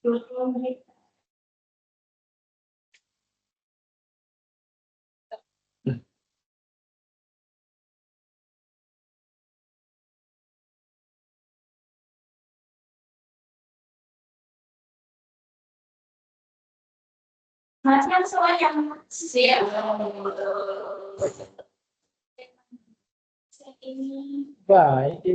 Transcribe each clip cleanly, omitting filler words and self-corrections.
20 menit. Macam soal yang siap. Ini baik.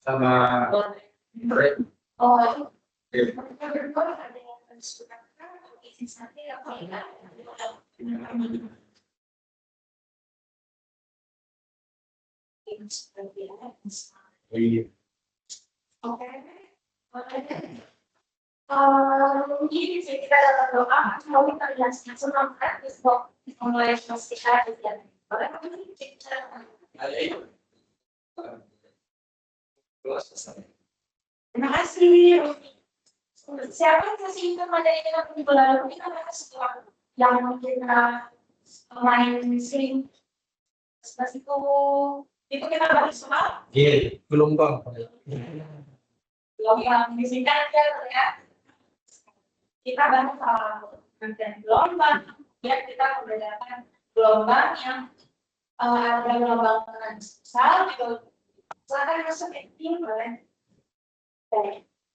Sama oh oke. Ini sih kita dalam doa mau kita lihat semangat untuk mulai pastikan ya. Terima kasih. Siapa kasih materi dengan bulan kita setelah yang kita main sering seperti itu kita bahas semua. Iya, gelombang. Gelombang disingkat ya. Kita bahas soal rangkaian gelombang. Ya kita membedakan gelombang yang ada gelombang transversal itu silakan masuk tim boleh.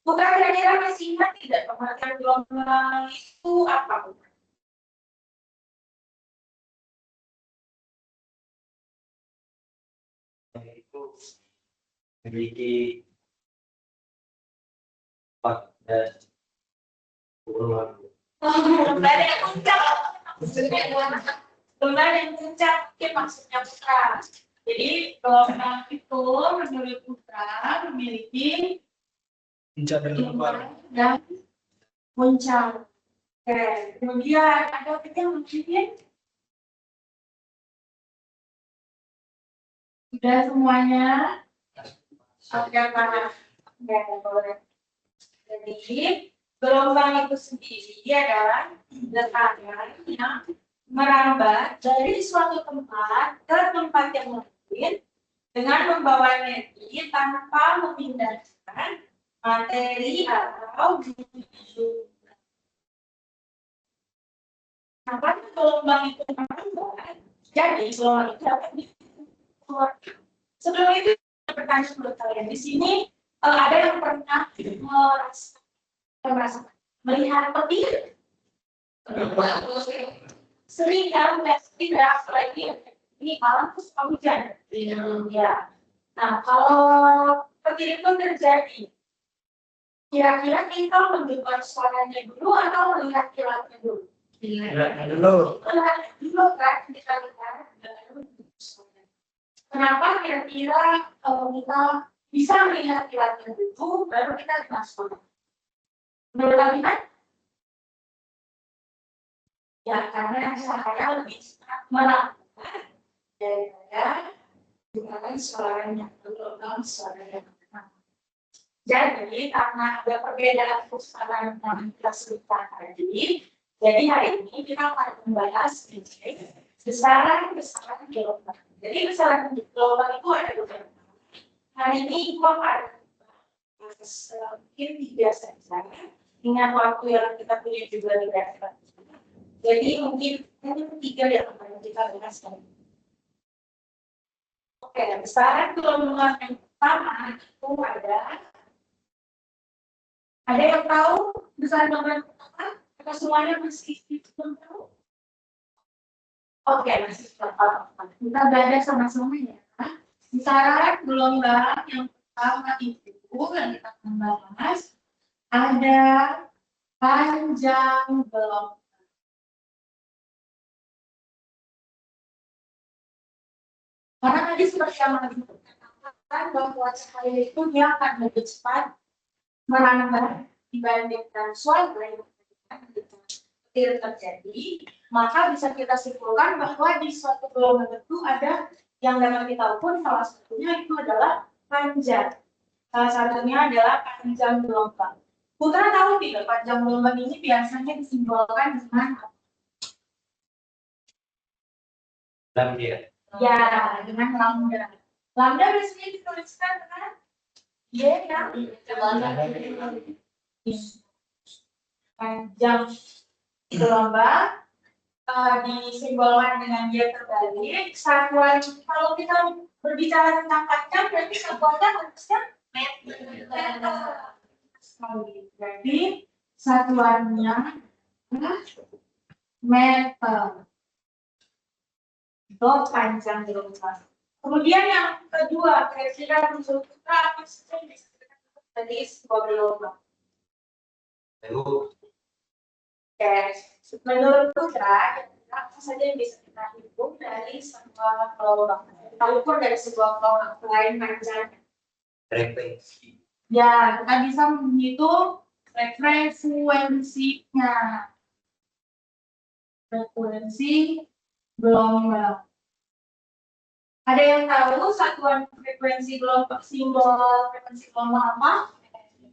Bukan kira-kira masih ingat tidak pengertian gelombang itu apa? itu memiliki empat dan ulang. Gelombang yang puncak. Gelombang yang puncak mungkin maksudnya putra. Jadi gelombang itu menurut putra memiliki Puncak dan lebar. dan puncak. Oke, kemudian ada yang mungkin sudah semuanya. Oke, Pak. Boleh. Jadi gelombang itu sendiri adalah ledakan yang merambat dari suatu tempat ke tempat yang lain dengan membawa energi tanpa memindahkan materi atau benda. Apa gelombang itu merambat? Jadi gelombang itu dapat dikeluarkan. Sebelum itu pertanyaan buat kalian di sini ada yang pernah melihat petir? Sering kan tidak lagi ini malam terus hujan. Ya. Nah kalau petir itu terjadi, kira-kira kita mendengar suaranya dulu atau melihat kilatnya dulu? Halo. Melihat dulu kan kita lihat. Kenapa kira-kira kita bisa melihat kilatnya dulu baru kita masuk? Menurut kalian? Ya karena cahaya lebih cepat merambat daripada dengan suaranya gelombang suaranya. Jadi karena ada perbedaan pusaran yang kita sebutkan tadi, jadi hari ini kita akan membahas besaran gelombang. Jadi besaran gelombang itu ada beberapa. Hari ini kita akan bahas mungkin 3 saja. Dengan waktu yang kita punya juga tidak. Jadi mungkin hanya 3 yang akan kita bahas. Oke, besaran gelombang yang pertama itu ada yang tahu besaran gelombang pertama? Atau semuanya masih belum tahu? Oke, masih tahu. Kita belajar sama-sama ya. Besaran gelombang yang pertama itu yang kita akan bahas ada panjang gelombang. Karena tadi seperti yang dikatakan bahwa cahaya itu dia akan lebih cepat merambat dibandingkan suara yang terjadi, maka bisa kita simpulkan bahwa di suatu gelombang itu ada yang dapat kita ukur salah satunya itu adalah panjang. Salah satunya adalah panjang gelombang. Putra tahu tidak panjang gelombang ini biasanya disimbolkan dengan apa? Lambda. Ya, dengan lambda. Lambda biasanya dituliskan dengan Y ya. Panjang gelombang disimbolkan dengan Y terbalik. Satuan kalau kita berbicara tentang panjang berarti satuannya harusnya meter. Berarti satuannya meter. Itu panjang gelombang. Kemudian yang kedua, kira-kira menurut kita apa saja yang bisa kita dari sebuah gelombang? Menurut Putra, apa saja yang bisa kita hitung dari sebuah gelombang? Kita ukur dari sebuah gelombang selain panjang. Frekuensi. Ya, kita bisa menghitung frekuensinya. Frekuensi gelombang. Ada yang tahu satuan frekuensi gelombang, simbol frekuensi gelombang apa?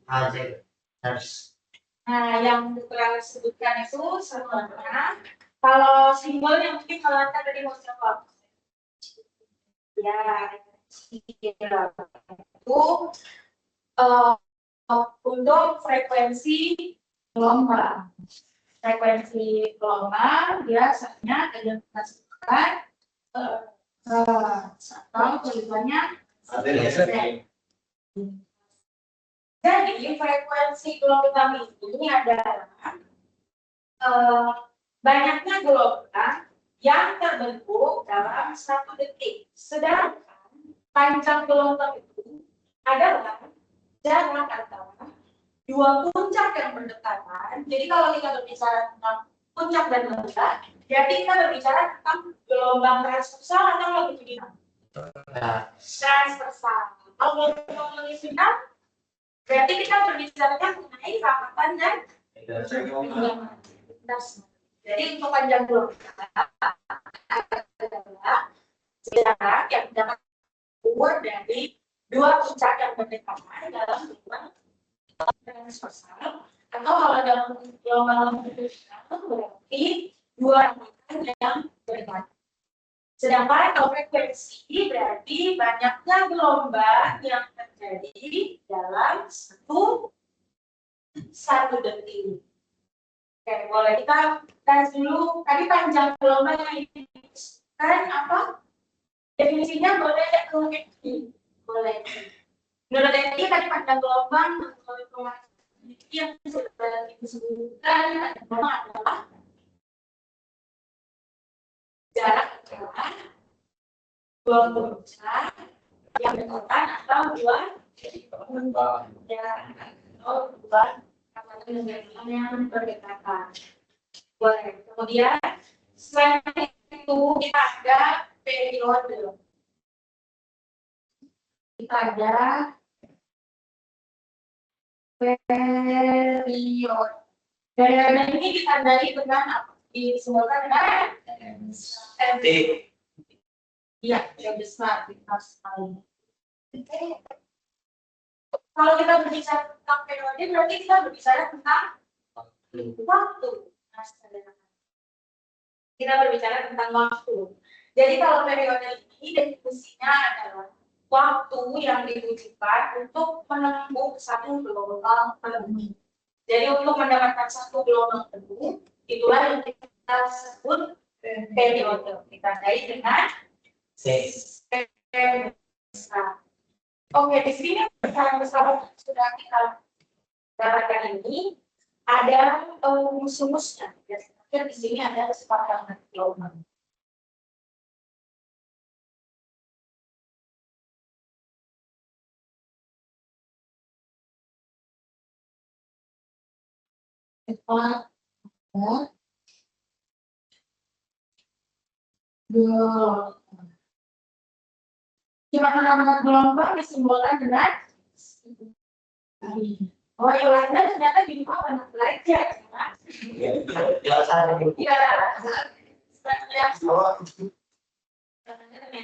Hertz. Hertz. Nah, yang Putra sebutkan itu satuannya. Kalau simbolnya mungkin kalau Anda tadi mau jawab. Ya, itu untuk frekuensi gelombang. Frekuensi gelombang biasanya ada yang kita sebutkan atau tulisannya. Jadi frekuensi gelombang ini adalah banyaknya gelombang yang terbentuk dalam 1 detik. Sedangkan panjang gelombang itu adalah jarak antara dua puncak yang berdekatan. Jadi kalau kita berbicara tentang puncak dan ledak, berarti kita berbicara tentang gelombang transversal atau longitudinal. Transversal. Kalau gelombang longitudinal, berarti kita berbicara mengenai rapatan dan jadi untuk panjang gelombang adalah jarak yang dapat diukur dari dua puncak yang berdekatan dalam gelombang transversal, atau kalau dalam gelombang longitudinal berarti dua rapatan yang berdekatan. Sedangkan kalau frekuensi berarti banyaknya gelombang yang terjadi dalam satu detik. Oke, boleh kita tes dulu. Tadi panjang gelombang yang kan apa? Definisinya boleh boleh. Menurut Eti tadi panjang gelombang yang sudah disebutkan adalah jarak antara dua puncak yang berdekatan atau dua jarak atau dua rapatan yang berdekatan. Boleh. Kemudian selain itu kita ada periode. Kita ada periode. Periode ini ditandai dengan apa? Disimbolkan dengan T. Iya, yang besar kita sekali. Kalau kita berbicara tentang periode, berarti kita berbicara tentang waktu. Kita berbicara tentang waktu. Jadi kalau periode ini definisinya adalah waktu yang dibutuhkan untuk menempuh satu gelombang penuh. Jadi untuk mendapatkan satu gelombang penuh, itulah yang kita sebut periode. Kita tandai dengan Oke, di sini bersama sudah kita dapatkan ini ada rumus-rumusnya. Di sini ada kesepakatan gelombang. Gimana gelombang disimbolkan dengan oh Yolanda ternyata di bawah anak belajar ya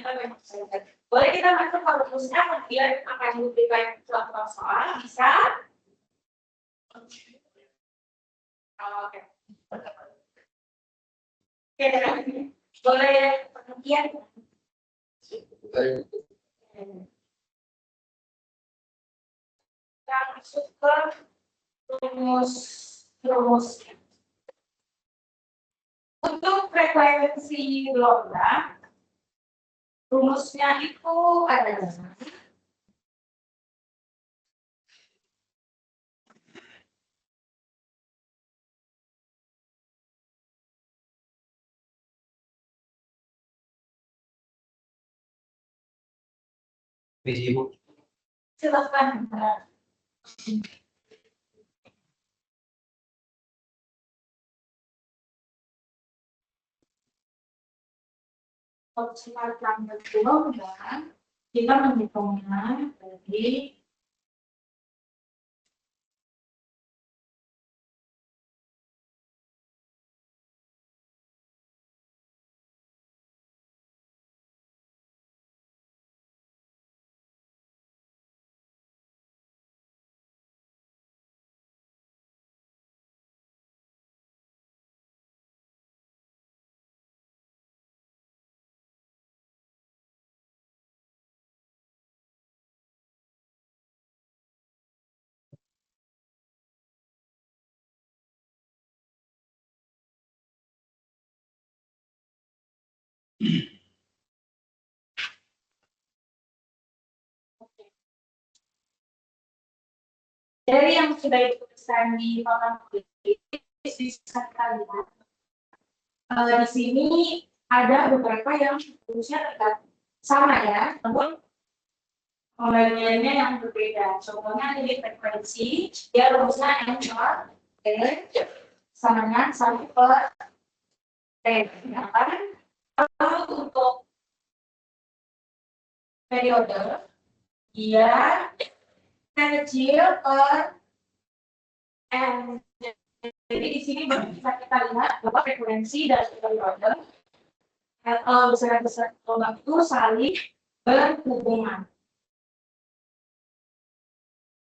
kita memang saja. Boleh kita masuk ke rumusnya, kemudian akan diberikan contoh soal, bisa? Oke. Oke, boleh pengertian? Kita masuk ke rumus. Untuk frekuensi gelombang, rumusnya itu adalah Visi Bu. silakan. Silakan gelombang, kita menghitungnya dari yang sudah dituliskan di papan bisa kita lihat. Di sini ada beberapa yang rumusnya dekat sama ya, namun pembagiannya yang berbeda. Contohnya di frekuensi, dia rumusnya M/T sama dengan 1/T. Kalau untuk periode, dia kecil per M. Jadi di sini bisa kita lihat bahwa frekuensi dan periode besar-besar gelombang itu saling berhubungan.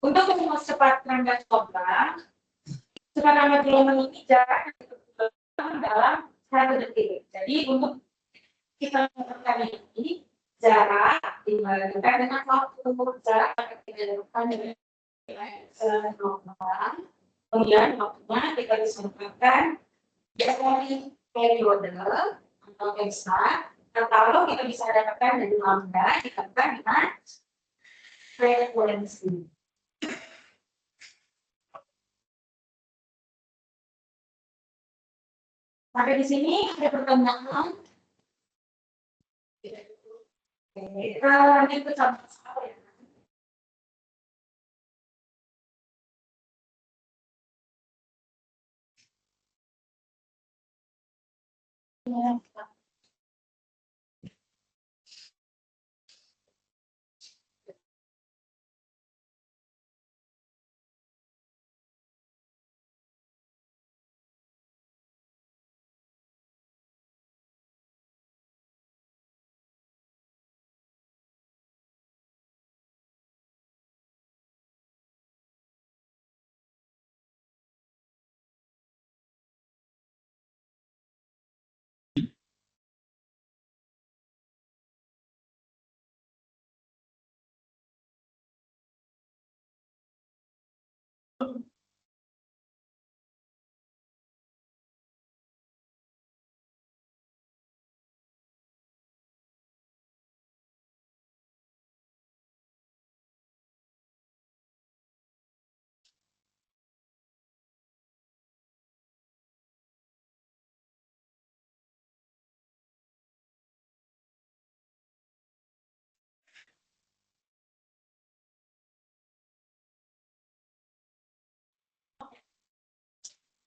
Untuk rumus cepat rangkaian gelombang, cepat rangkaian gelombang ini jarak dalam 1 detik. Jadi untuk kita melakukan ini, jarak dibandingkan dengan waktu jarak kita lakukan dengan gelombang. Kemudian waktunya kita disebutkan dari periode atau besar, atau kita bisa dapatkan dari lambda dikalikan dengan frekuensi. Sampai di sini ada pertanyaan. Oke, lanjut ke contoh soal ya.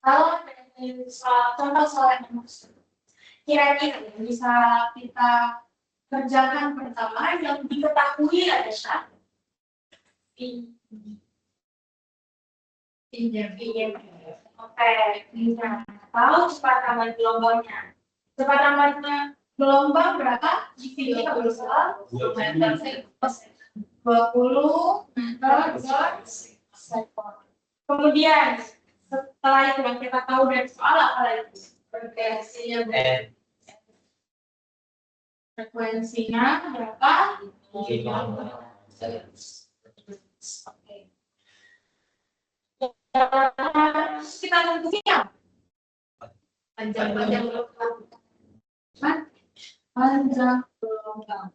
Kalau contoh soal yang kira-kira bisa kita kerjakan pertama yang diketahui adalah Oke, tahu cepat tambah gelombangnya. Cepat tambahnya Gelombang berapa? GV 20 meter per second. 20 meter per second. Kemudian setelah itu yang kita tahu dari soal apa lagi? Frekuensinya berapa? 5. Oke. Kita tentunya panjang gelombang. Panjang gelombang.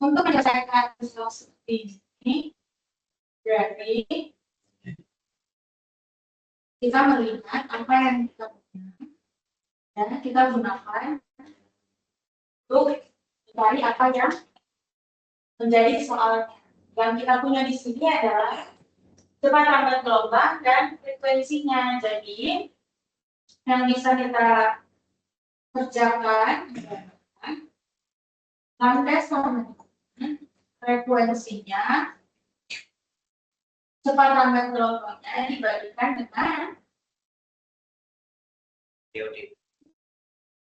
Untuk menyelesaikan soal seperti ini, berarti kita melihat apa yang kita punya dan kita gunakan untuk mencari apa yang menjadi soalnya. Yang kita punya di sini adalah cepat lambat gelombang dan frekuensinya. Jadi yang bisa kita kerjakan lantai sama frekuensinya cepat lambat gelombangnya dibandingkan dengan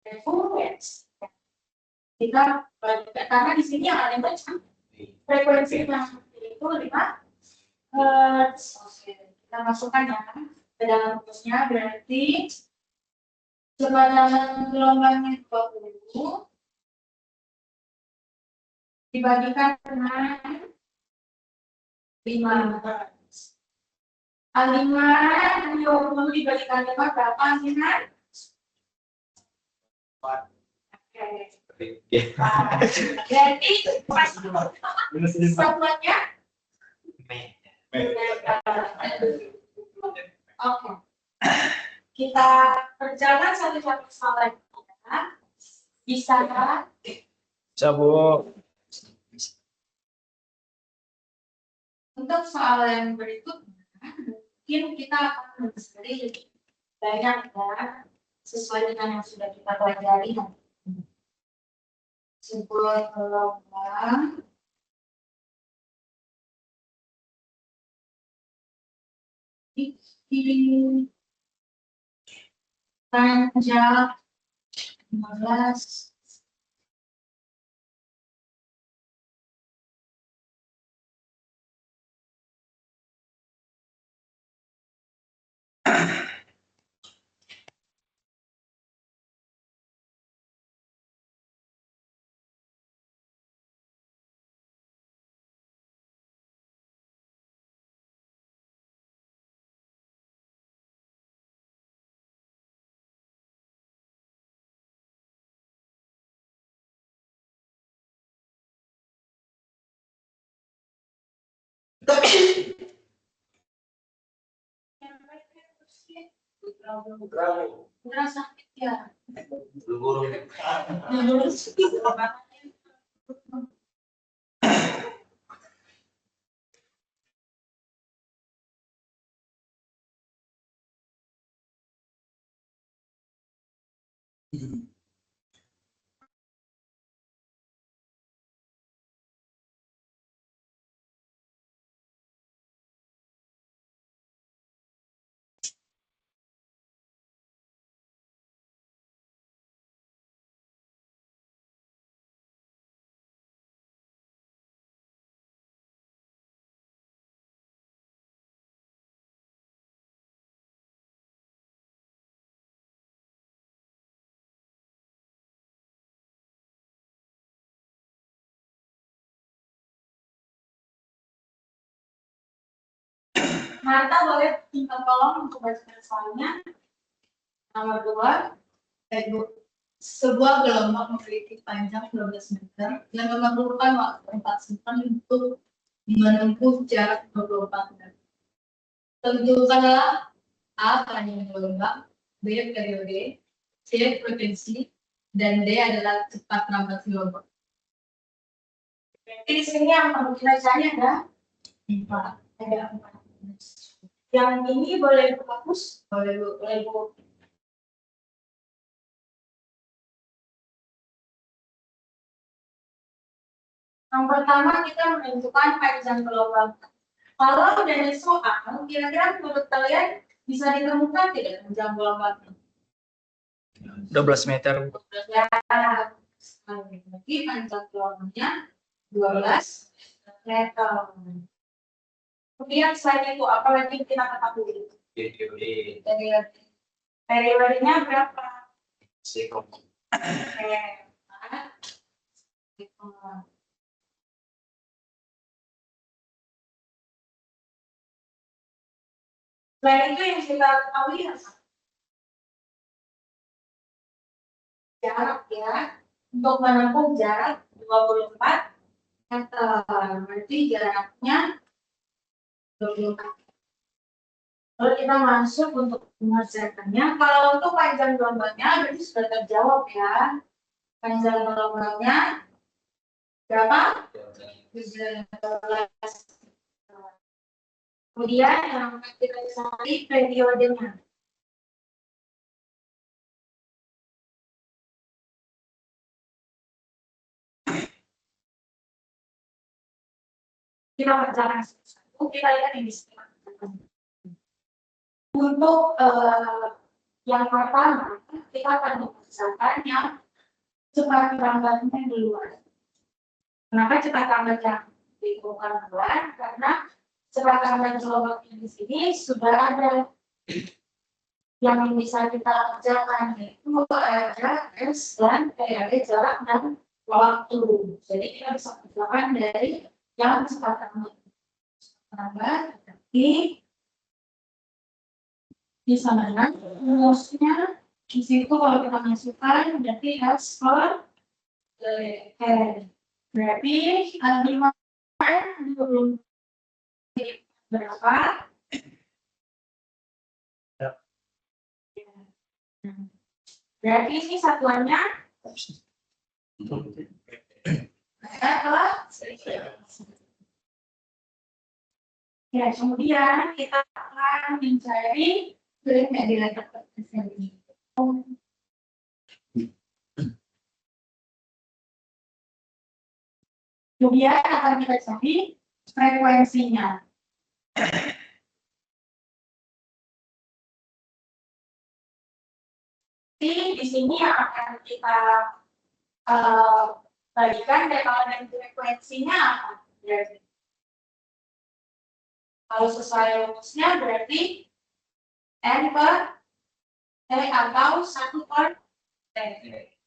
frekuensi. Kita bagikan karena di sini yang ada baca frekuensinya itu 5 Hz. Oke, kita masukkan ya ke dalam rumusnya, berarti cepat lambat gelombangnya 20 dibagikan dengan 5 Hz. A5 20 dibagikan 5 berapa hasilnya? Berarti satuannya oke. Kita kerjakan satu-satu soal lagi. Bisa kan? Bisa, Bu. Untuk soal yang berikutnya, mungkin kita akan mencari banyak ya, sesuai dengan yang sudah kita pelajari. Sebuah gelombang panjang 15 Udah sakit ya. Marta boleh minta tolong untuk bacakan soalnya. Nomor 2, sebuah gelombang memiliki panjang 12 meter yang memerlukan waktu 4 second untuk menempuh jarak 24 meter. Tentukanlah A panjang gelombang, B periode, C frekuensi, dan D adalah cepat lambat gelombang. Di sini yang perlu kita cari ada 4. Yang ini boleh dihapus, boleh Bu. Yang pertama kita menentukan panjang gelombang. Kalau dari soal, kira-kira menurut kalian bisa ditemukan tidak panjang gelombangnya? 12 meter. Ya, lagi panjang gelombangnya 12 meter. Kemudian selain itu apa lagi kita ketahui? Periodenya berapa? Selain itu yang kita ketahui apa? Jarak ya. Untuk menempuh jarak 24 meter. Berarti jaraknya 24. Lalu kita masuk untuk mengerjakannya. Kalau untuk panjang gelombangnya berarti sudah terjawab ya. Panjang gelombangnya berapa? 17. Kemudian yang kita cari periodenya. Kita kerjakan satu-satu. Kita lihat ini. Untuk yang pertama, kita akan mengerjakan yang cepat lambatnya di luar. Kenapa cepat lambatnya di luar? Karena cepat lambat gelombangnya di sini sudah ada yang bisa kita kerjakan, yaitu ada S dan PRD jarak dan waktu. Jadi kita bisa kerjakan dari yang cepat lambat, di sana rumusnya di situ kalau kita masukkan berarti S per R. Berarti 5 R dulu berapa? Ya. Berarti ini satuannya apa? Ya, kemudian kita akan mencari kemudian akan kita cari frekuensinya. Di sini akan kita bagikan dan frekuensinya apa? Berarti kalau sesuai rumusnya berarti N per T atau 1 per T.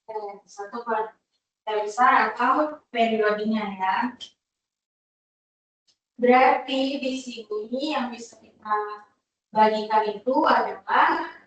1 per T besar atau periodenya ya. Berarti di sini yang bisa kita bagikan itu adalah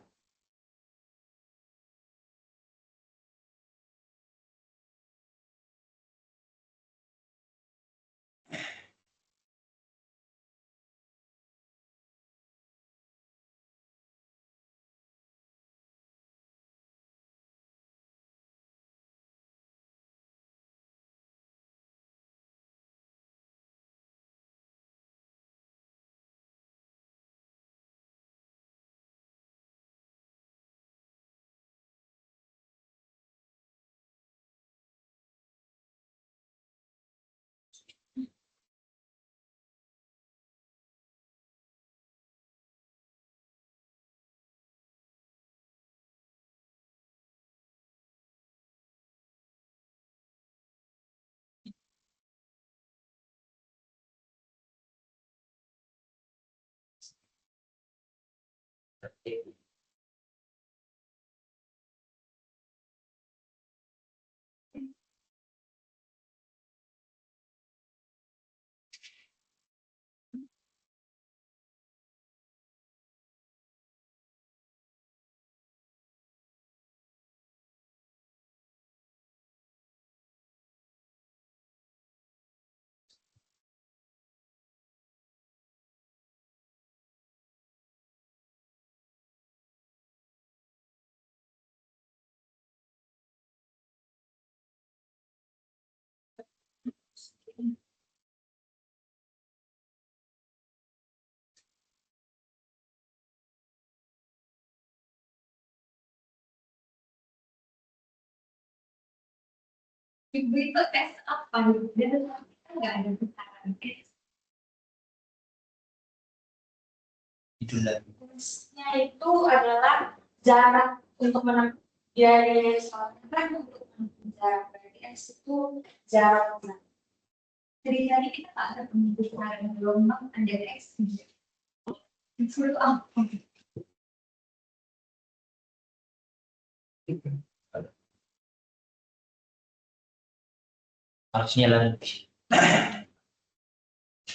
itu tes apa? nggak ada besaran S. Itulah. S-nya itu adalah jarak untuk menempuh dari soalnya kan untuk menempuh jarak dari S itu jarak menempuh. Jadi tadi kita nggak ada pembicaraan gelombang ada X. Itu apa? Harusnya lebih.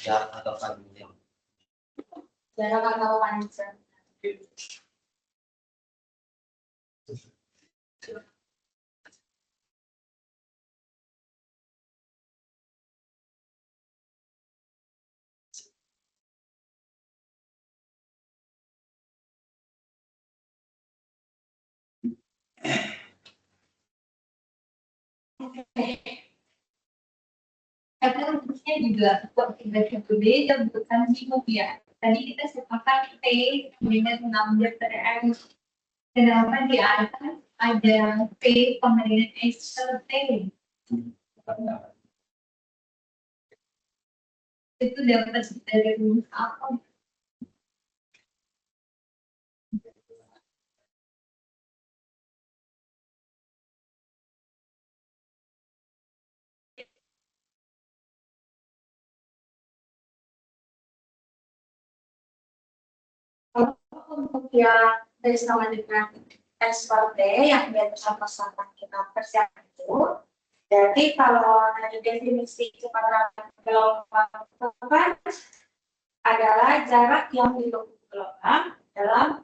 Ya, atau kan. Jarak atau panjang. Karena rumusnya juga kok tidak berbeda bukan bingung ya. Tadi kita sepakat P dengan 16 per M. Kenapa di atas ada P pemberian S per T? Itu dapat dari rumus apa? Untuk yang dari sama dengan S per T yang biasa bersama-sama kita persiapkan itu. Jadi kalau dari definisi kecepatan gelombang kan adalah jarak yang ditempuh gelombang dalam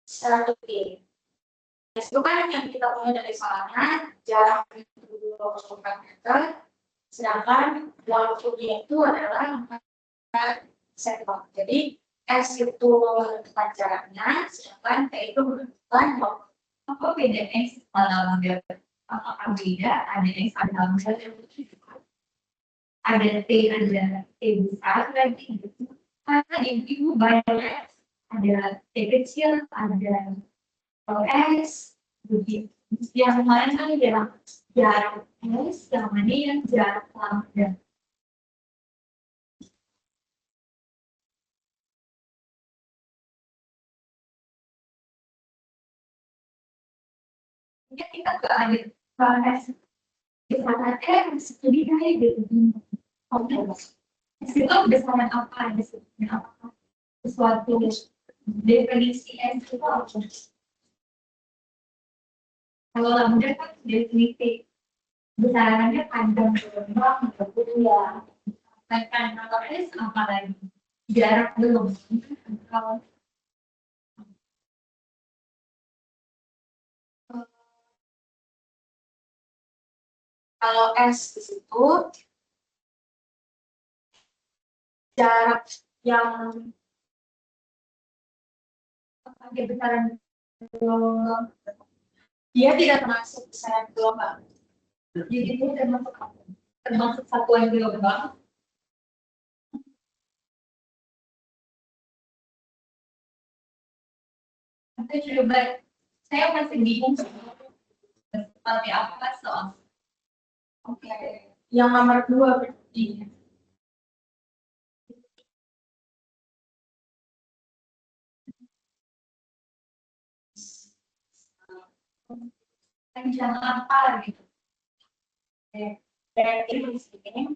satu T. Itu kan yang kita punya dari soalnya jarak itu 24 meter, sedangkan waktunya itu adalah 4 sektor. Jadi S itu menentukan jaraknya, sedangkan T itu menentukan waktu. Apa beda S dalam apakah beda? Ada S dalam ada T, ada T besar lagi. Karena ibu banyak ada T kecil, ada S, begitu. Yang mana yang jarak S, yang mana yang jarak lambda. Ya, kita nggak ada S. Besaran S, jadi kayak gitu. Oke, itu besaran apa? Besaran apa? Sesuatu definisi S itu apa? Kalau lambda kan definisi besarannya panjang gelombang, ya. Sedangkan kalau S apa lagi? Jarak belum. Kalau S di situ jarak yang ada besaran gelombang, dia tidak termasuk besaran gelombang. Jadi itu termasuk apa? Termasuk satuan gelombang. Nanti coba, saya masih bingung seperti apa soal. Oke, yang nomor 2 berarti. Panjang apa gitu? Berarti di sini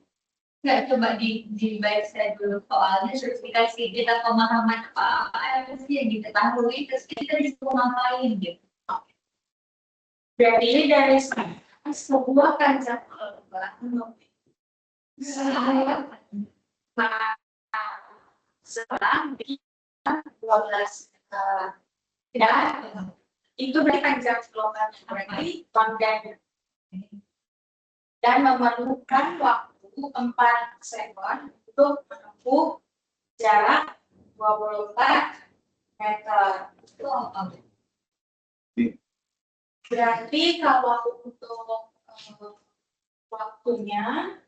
nggak coba dibaca dulu soalnya terus dikasih kita pemahaman apa sih yang kita ketahui terus kita disuruh ngapain gitu. Berarti dari sebuah panjang gelombang setelah kita 12 tidak itu berarti panjang gelombang berarti panjang dan memerlukan waktu 4 sekon untuk menempuh jarak 24 meter. Itu apa? Berarti kalau untuk waktunya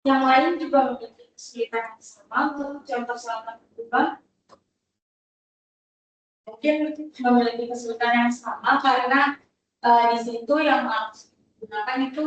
yang lain juga memiliki kesulitan yang sama untuk contoh selatan berubah. Mungkin memiliki kesulitan yang sama karena di situ yang harus digunakan itu